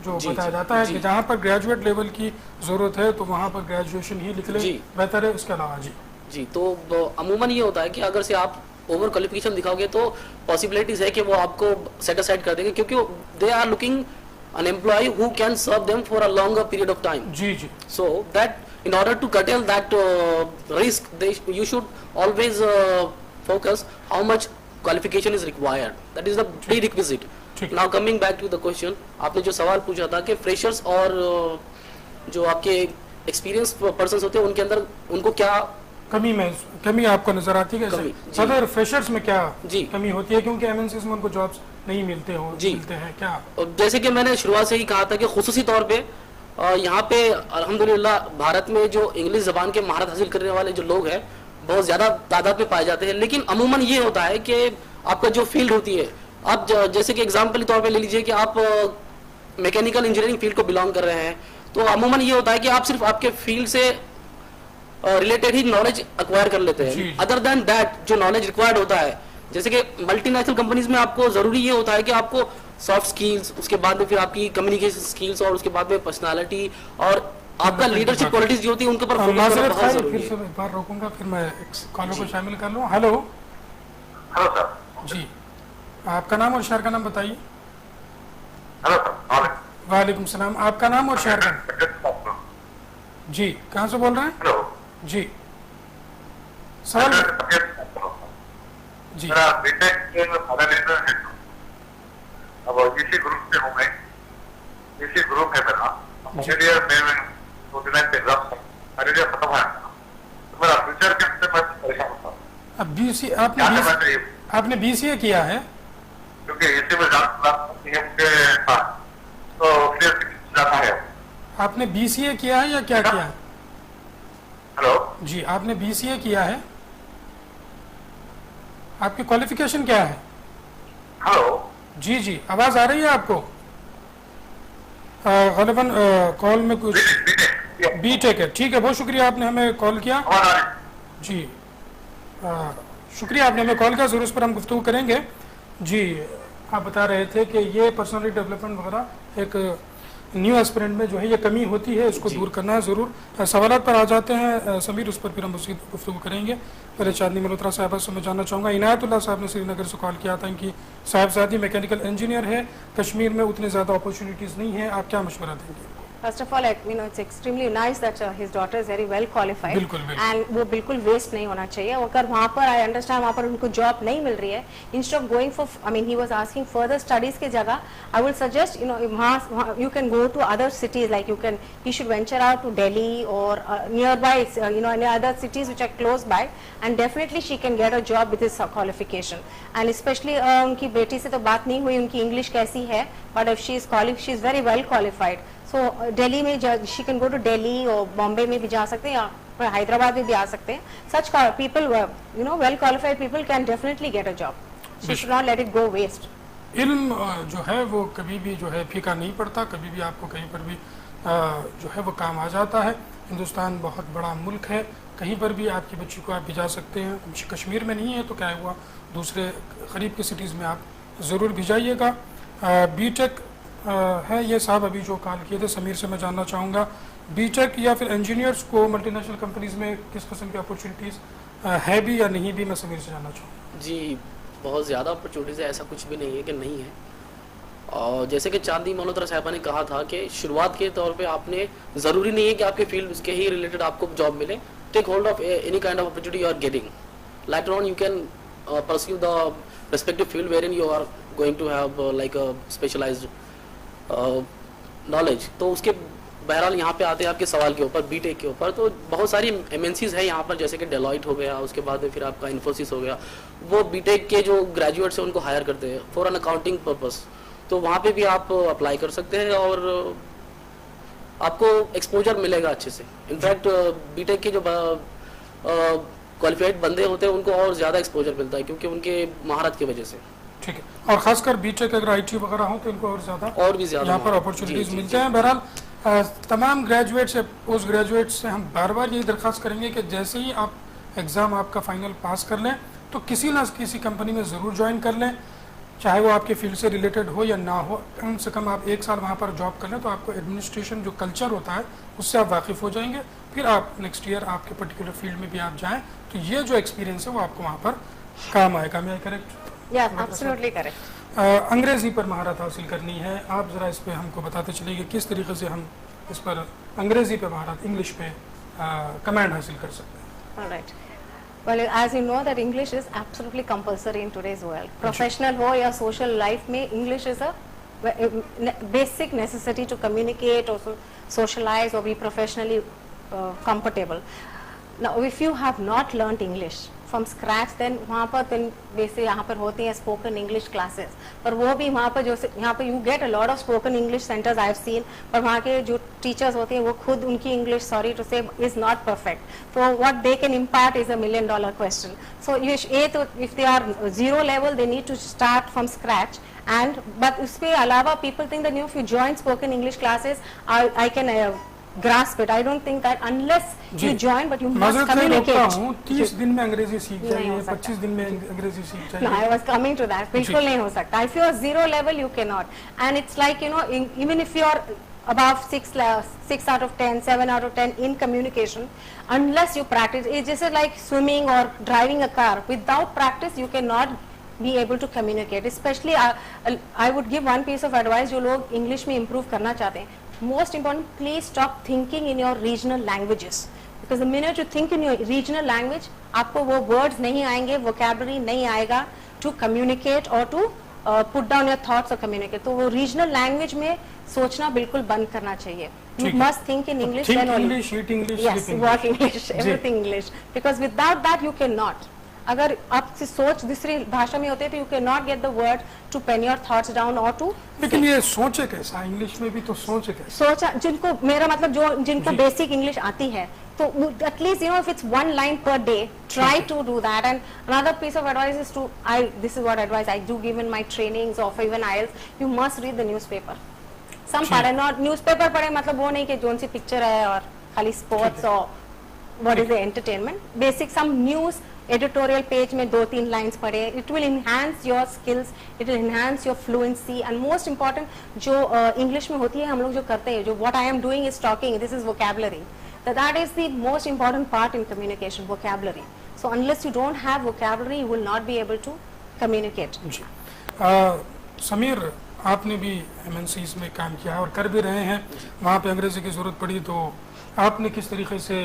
Speaker 1: जो बताया जाता है कि जहाँ पर ग्रेजुएट लेवल की जरूरत है तो वहाँ पर ग्रेजुएशन ही लिख ले बेहतर है, उसके अलावा। जी
Speaker 3: जी, तो अमूमन ये होता है कि अगर से आप ओवर क्वालिफिकेशन दिखाओगे तो पॉसिबिलिटीज है कि वो आपको सेट असाइड कर देंगे, क्योंकि they are looking an employee who can serve them for a longer period of time.
Speaker 1: जी जी।
Speaker 3: So that in order to curtail that risk, you should always focus how much qualification is required. That is the prerequisite. Now coming back to the question, आपने जो सवाल पूछा था कि freshers और जो आपके experienced persons होते हैं उनके अंदर उनको क्या
Speaker 1: कमी आपको नजर आती है? सदर फ्रेशर्स में क्या कमी होती है, क्योंकि एमएनसीज में उनको जॉब्स नहीं मिलते हैं क्या?
Speaker 3: जैसे कि मैंने शुरुआत से ही कहा था कि खुसूसी तौर पे यहाँ पे अल्हम्दुलिल्लाह भारत में जो इंग्लिश जबान के महारत हासिल करने वाले जो लोग हैं बहुत ज्यादा तादाद में पाए जाते हैं, लेकिन अमूमन ये होता है कि आपका जो फील्ड होती है, आप जैसे कि एग्जाम्पल के तौर पे ले लीजिए कि आप मैकेनिकल इंजीनियरिंग फील्ड को बिलोंग कर रहे हैं, तो अमूमन ये होता है कि आप सिर्फ आपके फील्ड से रिलेटेड ही नॉलेज एक्वायर कर लेते हैं। अदर देन दैट जो नॉलेज रिक्वायर्ड होता है, जैसे कि मल्टीनेशनल कंपनीज में आपको जरूरी ये होता है कि आपको सॉफ्ट स्किल्स, उसके बाद में फिर आपकी कम्युनिकेशन स्किल्स और उसके बाद में पर्सनालिटी और आपका लीडरशिप क्वालिटीज जो होती है उनके ऊपर फोकस करना बहुत जरूरी है।
Speaker 1: फिर एक बार रोकूंगा, फिर मैं कॉलर को शामिल कर लूं। Hello
Speaker 2: hello sir.
Speaker 1: जी, आपका नाम और शहर का नाम बताइए।
Speaker 2: Hello sir.
Speaker 1: वालेकुम सलाम, आपका नाम और शहर का? जी, कहाँ से बोल रहे हैं?
Speaker 2: हेलो
Speaker 1: जी, सवाल जी।
Speaker 2: मेरा बीटेक है, अब इसी ग्रुप से हूँ मैं, इसी ग्रुप है मेरा। मुझे मैं 2 दिन एग्जाम खत्म है, तो मेरा फ्यूचर के अंदर मैं परेशान होता हूँ।
Speaker 1: अब बीसी
Speaker 2: क्या करना चाहिए?
Speaker 1: आपने बीसीए किया है?
Speaker 2: क्योंकि इसी में के पास तो फिर जाता है।
Speaker 1: आपने बीसीए किया है या क्या किया है?
Speaker 2: हेलो
Speaker 1: जी, आपने बीसीए किया है? आपकी क्वालिफिकेशन क्या है?
Speaker 2: हेलो
Speaker 1: जी जी, आवाज आ रही है आपको? गलबन कॉल में कुछ बीटेक है, ठीक है, बहुत शुक्रिया आपने हमें कॉल किया। जी शुक्रिया आपने हमें कॉल किया, जरूर इस पर हम गुफ्तगू करेंगे। जी, आप बता रहे थे कि ये पर्सनालिटी डेवलपमेंट वगैरह एक न्यू एस्पिरेंट में जो है ये कमी होती है, इसको दूर करना है ज़रूर। सवालात पर आ जाते हैं समीर, उस पर फिर हम उसकी गुफ्तगू करेंगे। पहले चांदनी मल्होत्रा साहबा से मैं जानना चाहूँगा, इनायतुल्लाह साहब ने श्रीनगर से कॉल किया था, इनकी साहिबजादी मैकेनिकल इंजीनियर है, कश्मीर में उतनी ज़्यादा अपॉर्चुनिटीज़ नहीं है, आप क्या मशवरा देंगे?
Speaker 4: First of all, it's extremely nice that his daughter is very well qualified, and वो बिल्कुल waste नहीं होना चाहिए। अगर वहाँ पर I understand वहाँ पर उनको job नहीं मिल रही है, instead of going for, he was asking further studies के जगह, I will suggest you can go to other cities, like he should venture out to Delhi or nearby, any other cities which are close by, and definitely she can get a job with his qualification. And especially उनकी बेटी से तो बात नहीं हुई उनकी English कैसी है, but if she is very well qualified. So Delhi में she can go to Delhi और बॉम्बे में भी जा सकते हैं या हैदराबाद में भी आ सकते हैं। Such people, well qualified people can definitely get a job. She should not let it go waste.
Speaker 1: इल्म जो है वो कभी भी जो है फीका नहीं पड़ता, कभी भी आपको कहीं पर भी जो है वो काम आ जाता है। हिंदुस्तान बहुत बड़ा मुल्क है, कहीं पर भी आपकी बच्ची को आप भिजा सकते हैं। कश्मीर में नहीं है तो क्या हुआ, दूसरे करीब के सिटीज़ में आप ज़रूर भिजाइएगा। बीटेक है ये साहब अभी जो कॉल किए थे, समीर से मैं जानना चाहूँगा, बीटेक या फिर इंजीनियर्स को मल्टीनेशनल कंपनीज़ में किस किस्म की अपॉर्चुनिटीज़ है भी या नहीं भी, मैं समीर से जानना चाहूँगा।
Speaker 3: जी, बहुत ज़्यादा अपॉर्चुनिटीज़ है, ऐसा कुछ भी नहीं है कि नहीं है। और जैसे कि चांदनी मल्होत्रा साहबा ने कहा था कि शुरुआत के तौर पे आपने ज़रूरी नहीं है कि आपके फील्ड उसके ही रिलेटेड आपको जॉब मिले। Take hold of any kind of opportunity you are getting, later on you can pursue the respective field wherein you are going to have like a specialized knowledge। तो उसके बहरहाल यहाँ पे आते हैं आपके सवाल के ऊपर, बीटेक के ऊपर, तो बहुत सारी एमएनसीज है यहाँ पर, जैसे कि डेलॉइट हो गया, उसके बाद फिर आपका इन्फोसिस हो गया, वो बीटेक के जो ग्रेजुएट्स हैं उनको हायर करते हैं फॉर एन अकाउंटिंग पर्पस। तो वहाँ पे भी आप अप्लाई कर सकते हैं और आपको एक्सपोजर मिलेगा अच्छे से। इनफैक्ट बीटेक के जो क्वालिफाइड बंदे होते हैं उनको और ज़्यादा एक्सपोजर मिलता है क्योंकि उनके महारत की वजह से।
Speaker 1: ठीक है, और खासकर बीटेक अगर आईटी वगैरह हो तो इनको और भी ज़्यादा यहाँ पर अपॉर्चुनिटीज़ मिलते हैं। बहरहाल तमाम ग्रेजुएट्स या पोस्ट ग्रेजुएट्स से हम बार बार यही दरख्वास्त करेंगे कि जैसे ही आप एग्ज़ाम आपका फाइनल पास कर लें तो किसी ना किसी कंपनी में ज़रूर ज्वाइन कर लें, चाहे वो आपके फील्ड से रिलेटेड हो या ना हो। कम से कम आप 1 साल वहाँ पर जॉब कर लें तो आपको एडमिनिस्ट्रेशन जो कल्चर होता है उससे आप वाकिफ़ हो जाएंगे, फिर आप नेक्स्ट ईयर आपके पर्टिकुलर फील्ड में भी आप जाएँ तो ये जो एक्सपीरियंस है वो आपको वहाँ पर काम आएगा। मैं करेक्ट?
Speaker 4: Yes, absolutely correct.
Speaker 1: अंग्रेज़ी पर महारत हासिल करनी है, आप ज़रा इस पे हमको बताते चलिए किस तरीके से हम इस पर अंग्रेज़ी पे महारत, इंग्लिश पे कमांड हासिल कर सकते हैं।
Speaker 4: All right. Well, as you know that English is absolutely compulsory in today's world. Professional हो या social life में English is a basic necessity to communicate or socialize or be professionally comfortable. Now, if you have not learnt English from scratch, then वहाँ पर वैसे यहाँ पर होती हैं spoken English classes, पर वो भी वहाँ पर जो यहाँ पर you get a lot of spoken English centers I have seen, पर वहाँ के जो teachers होते हैं वो खुद उनकी English, sorry to say, is not perfect. So what they can impart is $1 million question. So if they are 0 level, they need to start from scratch. And but उसके अलावा people think that if you join spoken English classes, I can grasp it. I don't think that unless you join, but you must communicate.
Speaker 1: 30 दिन में अंग्रेजी सीख जाइए, 25 दिन में अंग्रेजी सीख जाइए।
Speaker 4: No, I was coming to that. बिल्कुल नहीं हो सकता. If you are 0 level, you cannot. And it's like, even if you are above 6 out of 10, 7 out of 10 in communication, unless you practice, it's just like swimming or driving a car. Without practice, you cannot be able to communicate. Especially, I would give one piece of advice जो लोग English में improve करना चाहते हैं. Most important, please stop thinking in your regional languages, because the minute you think in your regional language, आपको वो words नहीं आएंगे, vocabulary नहीं आएगा to communicate or to put down your thoughts or communicate. तो वो regional language में सोचना बिल्कुल बंद करना चाहिए. You must think in English.
Speaker 1: Think English, eat English,
Speaker 4: yes,
Speaker 1: speak
Speaker 4: work English, everything English. Because without that you cannot. अगर आपकी सोच दूसरी भाषा में होती है तो you can not get the word to pen your thoughts down और टू।
Speaker 1: लेकिन ये सोचे कैसा, इंग्लिश में भी तो सोचे कैसा?
Speaker 4: सोचा जिनको, मेरा मतलब जो जिनको बेसिक इंग्लिश आती है, तो at least you know if it's one line per day, try to do that. And another piece of advice is to, this is what advice I do give in my trainings of even IELTS, you must read the newspaper. Some पढ़े, not newspaper पढ़े मतलब वो नहीं कि zone सी picture है और खाली sports और what is the entertainment. Basic some news editorial page में 2-3 lines पढ़े, it will enhance your skills, it will enhance your fluency, and most important जो English में होती है हम लोग जो करते हैं, जो what I am doing is talking, this is vocabulary. That is the most important part in communication, vocabulary. So unless you don't have vocabulary, you will not be able to communicate.
Speaker 1: जी समीर, आपने भी MNCs में काम किया और कर भी रहे हैं, वहाँ पे अंग्रेजी की ज़रूरत पड़ी तो आपने किस तरीके से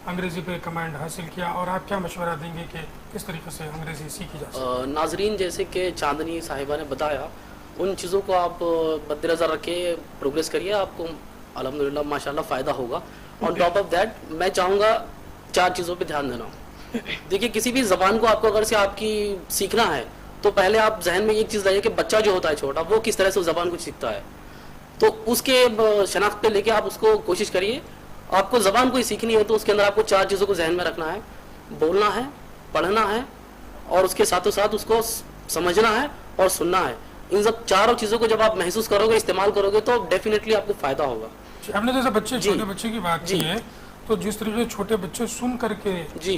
Speaker 1: अंग्रेजी पे कमांड हासिल किया और आप क्या मशवरा देंगे कि किस तरीके से अंग्रेजी सीखी जा सकती?
Speaker 3: नाजरीन, जैसे कि चांदनी साहिबा ने बताया, उन चीज़ों को आप मद्देनज़र रखे प्रोग्रेस करिए, आपको अल्हम्दुलिल्लाह माशाल्लाह फ़ायदा होगा। ऑन टॉप ऑफ दैट मैं चाहूँगा 4 चीज़ों पे ध्यान देना। देखिए, किसी भी ज़बान को आपको अगर से आपकी सीखना है तो पहले आप जहन में एक चीज़ लाइए कि बच्चा जो होता है छोटा, वो किस तरह से उस ज़बान को सीखता है, तो उसके शनाख्त पे लेके आप उसको कोशिश करिए। आपको ज़बान कोई सीखनी है तो उसके अंदर आपको 4 चीज़ों को जहन में रखना है, बोलना है, पढ़ना है और उसके साथों साथ उसको समझना है और सुनना है। इन सब चारों चीज़ों को जब आप महसूस करोगे, इस्तेमाल करोगे तो डेफिनेटली आपको फ़ायदा होगा।
Speaker 1: आपने जैसे बच्चे, छोटे बच्चे की बात की है, तो जिस तरीके से छोटे बच्चे सुन करके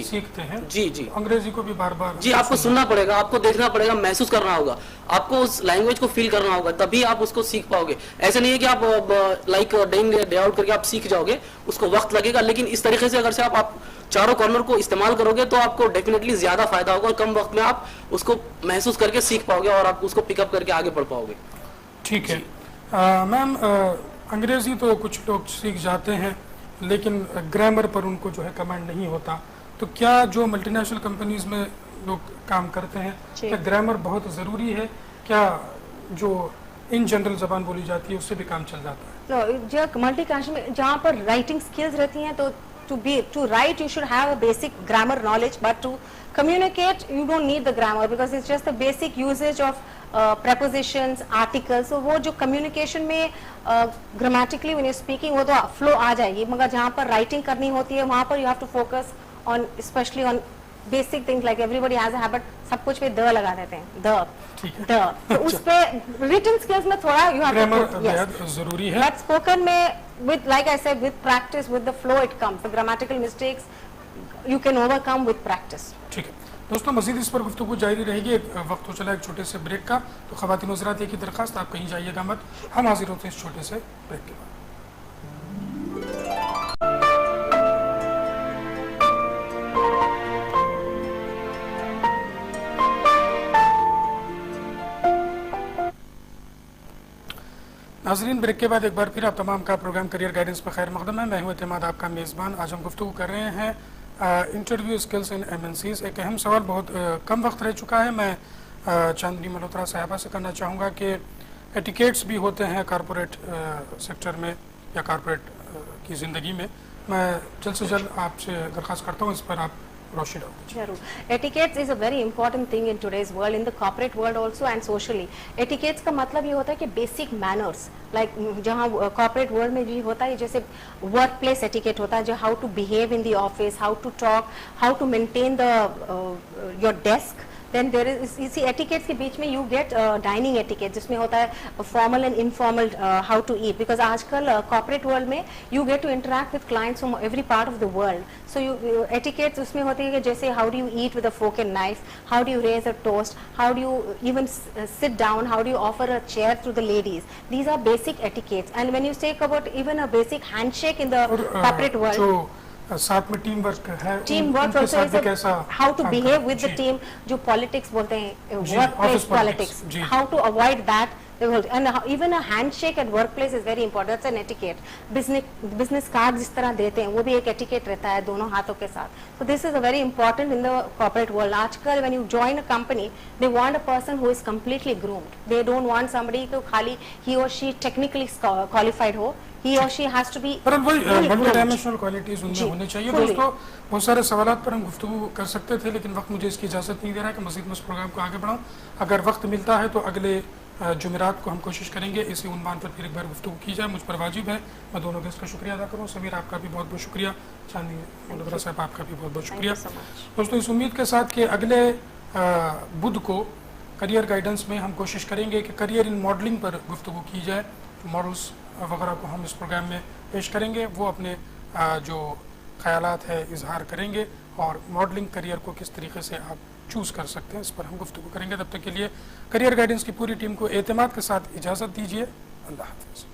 Speaker 1: सीखते हैं, जी अंग्रेजी को भी बार बार
Speaker 3: आपको सुनना पड़ेगा, आपको देखना पड़ेगा, महसूस करना होगा, आपको उस लैंग्वेज को फील करना होगा, तभी आप उसको सीख पाओगे। ऐसे नहीं है कि आप like day in day out करके आप सीख जाओगे, उसको वक्त लगेगा। लेकिन इस तरीके से अगर से आप चारों कॉर्नर को इस्तेमाल करोगे तो आपको डेफिनेटली ज्यादा फायदा होगा और कम वक्त में आप उसको महसूस करके सीख पाओगे और आप उसको पिकअप करके आगे बढ़ पाओगे।
Speaker 1: ठीक है मैम, अंग्रेजी तो कुछ लोग सीख जाते हैं लेकिन ग्रामर पर उनको जो है कमांड नहीं होता, तो क्या जो मल्टीनेशनल कंपनीज में लोग काम करते हैं, क्या ग्रामर बहुत ज़रूरी है? क्या जो इन जनरल ज़बान बोली जाती है उससे भी काम चल जाता है?
Speaker 4: तो जो मल्टीनेशनल में जहाँ पर राइटिंग स्किल्स रहती हैं, तो to write you should have a basic grammar knowledge, but to communicate you don't need the grammar because it's just the basic usage of prepositions, articles. So वो जो communication में grammatically when you're speaking वो तो flow आ जाएगी, मगर जहाँ पर writing करनी होती है वहाँ पर you have to focus on especially on basic things like everybody has a habit, सब कुछ पे द लगा देते हैं, द तो उस पे written skills में थोड़ा you have to put, yes,
Speaker 1: जरूरी है।
Speaker 4: But spoken में with like I said with practice, with the flow it comes. The grammatical mistakes you can overcome with practice.
Speaker 1: ठीक है दोस्तों, मज़ीद इस पर गुफ्तगू जारी रहेगी। एक वक्त हो चला एक छोटे से ब्रेक का, तो ख़वातीन हज़रात एक ही दरख्वास्त, आप कहीं जाइएगा मत, हम हाजिर होते हैं इस छोटे से ब्रेक के बाद। नाज़रीन, ब्रेक के बाद एक बार फिर आप तमाम का प्रोग्राम करियर गाइडेंस पर खैर मकदम है। मैं हूं एतमाद, आपका मेज़बान। आज हम गुफ्तगू कर रहे हैं इंटरव्यू स्किल्स इन MNCs। एक अहम सवाल बहुत कम वक्त रह चुका है, मैं चांदनी मल्होत्रा साहिबा से करना चाहूँगा कि एटिकेट्स भी होते हैं कॉरपोरेट सेक्टर में या कॉरपोरेट की ज़िंदगी में। मैं जल्द से जल्द आपसे दरख्वास्त करता हूँ इस पर आप रोशनी डालो।
Speaker 4: जरूर। Etiquettes is a very important thing in today's world, in the corporate world also and socially. Etiquettes का मतलब ये होता है कि basic manners, like जहाँ corporate world में भी होता है, जैसे workplace etiquette होता है, जो how to behave in the office, how to talk, how to maintain the your desk. Then there is, you see, etiquettes के बीच में you get dining etiquette, जिसमें होता है formal and informal how to eat, because आजकल corporate world में you get to interact with clients from every part of the world. So you etiquettes उसमें होती है कि जैसे how do you eat with a fork and knife, how do you raise a toast, how do you even sit down, how do you offer a chair to the ladies. These are basic etiquettes. And when you say about even a basic handshake in the corporate world,
Speaker 1: साथ में team work है,
Speaker 4: team work also how to behave with the team, जो politics बोलते हैं, workplace politics, how to avoid that, and even a handshake at workplace is very important. That's an etiquette. business card जिस तरह देते हैं वो भी एक etiquette रहता है दोनों हाथों के साथ. So this is a very important in the corporate world. आजकल when you join a company, they want a person who is completely groomed. They don't want somebody तो खाली he or she technically qualified हो. he or she has to be
Speaker 1: पर वही
Speaker 4: fully
Speaker 1: multi
Speaker 4: groomed.
Speaker 1: Dimensional qualities उनमें
Speaker 4: जी,
Speaker 1: होनी चाहिए।
Speaker 4: fully.
Speaker 1: दोस्तों बहुत सारे सवालात पर हम गुफ्तगू कर सकते थे, लेकिन वक्त मुझे इसकी इजाज़त नहीं दे रहा है कि मज़ीद में इस प्रोग्राम को आगे बढ़ाऊँ। अगर वक्त मिलता है तो अगले जुमेरात को हम कोशिश करेंगे इसी उन्वान पर फिर एक बार गुफ्तगू की जाए। मुझ पर वाजिब है मैं दोनों गेस्ट का शुक्रिया अदा करूँ। समीर आपका भी बहुत बहुत शुक्रिया, चांदनी मुनव्वरा साहब आपका भी बहुत बहुत शुक्रिया।
Speaker 4: Thank you so much.
Speaker 1: दोस्तों इस उम्मीद के साथ कि अगले बुध को करियर गाइडेंस में हम कोशिश करेंगे कि करियर इन मॉडलिंग पर गुफ्तगू की जाए। जो मॉडल्स वगैरह को हम इस प्रोग्राम में पेश करेंगे वो अपने जो ख्यालात है इजहार करेंगे और मॉडलिंग करियर को किस तरीके से आप चूज़ कर सकते हैं इस पर हम गुफ्तगू करेंगे। तब तक के लिए करियर गाइडेंस की पूरी टीम को एतमाद के साथ इजाज़त दीजिए। अल्लाह हाफ़िज़।